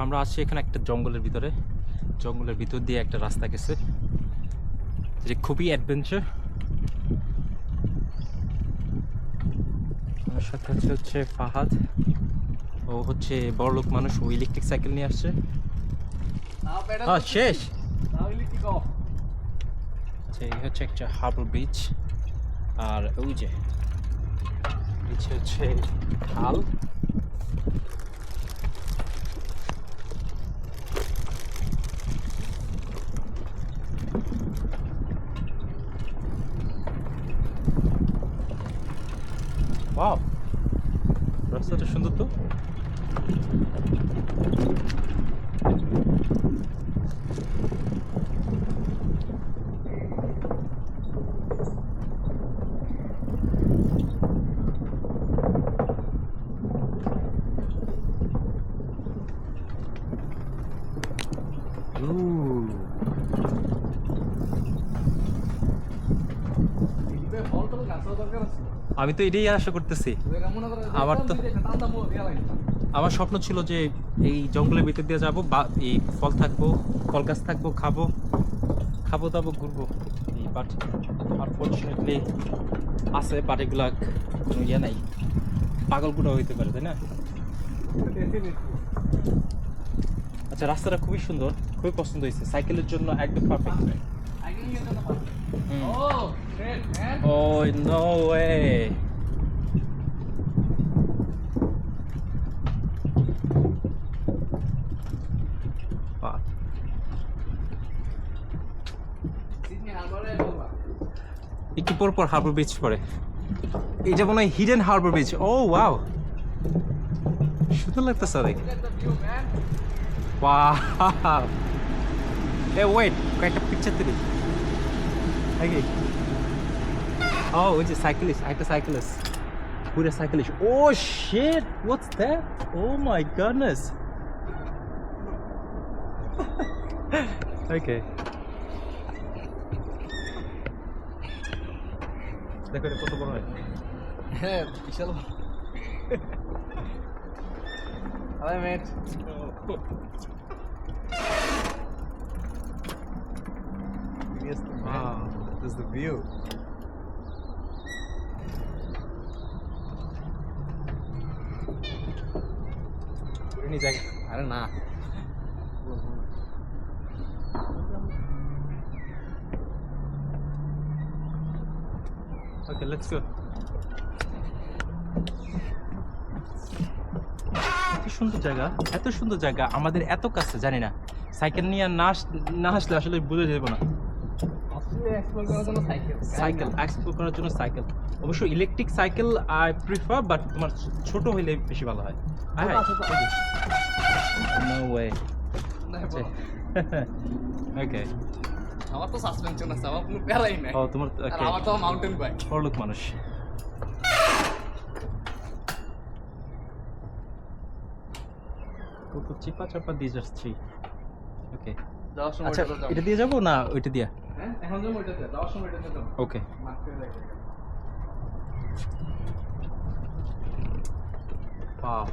আমরা আছি এখানে একটা জঙ্গলের ভিতর দিয়ে একটা রাস্তা গেছে, যেটা খুবই অ্যাডভেঞ্চার। আমার সাথে হচ্ছে ফাহাদ, ও হচ্ছে বড়লোক মানুষ, ও ইলেকট্রিক সাইকেল নিয়ে আসছে। শেষ এই হচ্ছে একটা হারবার বিচ, আর ওই যে নিচে হচ্ছে খাল। ওয়াও, রাস্তাটা সুন্দর তো। আমি তো এটাই আশা করতেছি। আমার স্বপ্ন ছিল যে এই জঙ্গলের ভিতর দিয়ে যাবো, বা এই ফল গাছ থাকবো, খাবো দাবো, ঘুরবো। বাট আনফর্চুনেটলি আছে, বাট এগুলা কোনো ইয়ে নাই, পাগলগুলো হইতে পারে, তাই না? আচ্ছা, রাস্তাটা খুবই সুন্দর, খুবই পছন্দ হয়েছে, সাইকেলের জন্য একদম পারফেক্ট। Oh, no way. একটু পর হারবার বিচ পরে, এটা মনে হয় হিডেন হারবার বিচ। ও ওয়াও, সুন্দর লাগতেছে অনেক। ওয়াও, এ ওয়েট, কয়েকটা পিকচার তুলি। Oh, ওই যে সাইকেলিস্ট, একটা সাইকেলিস্ট, পুরো cyclist. Oh shit, what's that? Oh my goodness. Okay. দেখো এটা কত বড় হয়। হ্যাঁ, বিশাল। Hi mate. Wow, this is the view. পুরনি জায়গা। আরে না। Okay, let's go. এত সুন্দর জায়গা আমাদের এত কাছে, জানি না সাইকেল নিয়ে না আসলে আসলে বুঝে যাব না। সাইকেল এক্সপ্লোর করার জন্য সাইকেল, অবশ্য electric cycle I prefer, but তোমার ছোট হইলে বেশি ভালো হয়। No way. ওকে, আমার তো সাসপেনশন আছে, আমার কোনো প্যারাই নাই। ও তোমার, আর আমার তো মাউন্টেন বাইক। বড়লোক মানুষ। কত চিপা চাপা দিয়ে যাচ্ছি। ওকে, যাওয়ার সময় আচ্ছা এটা দিয়ে যাবো না ওইটা দিয়া? হ্যাঁ, এখন যাবো ওইটাতে, যাওয়ার সময় ওইটাতে যাবো। ওকে। Wow.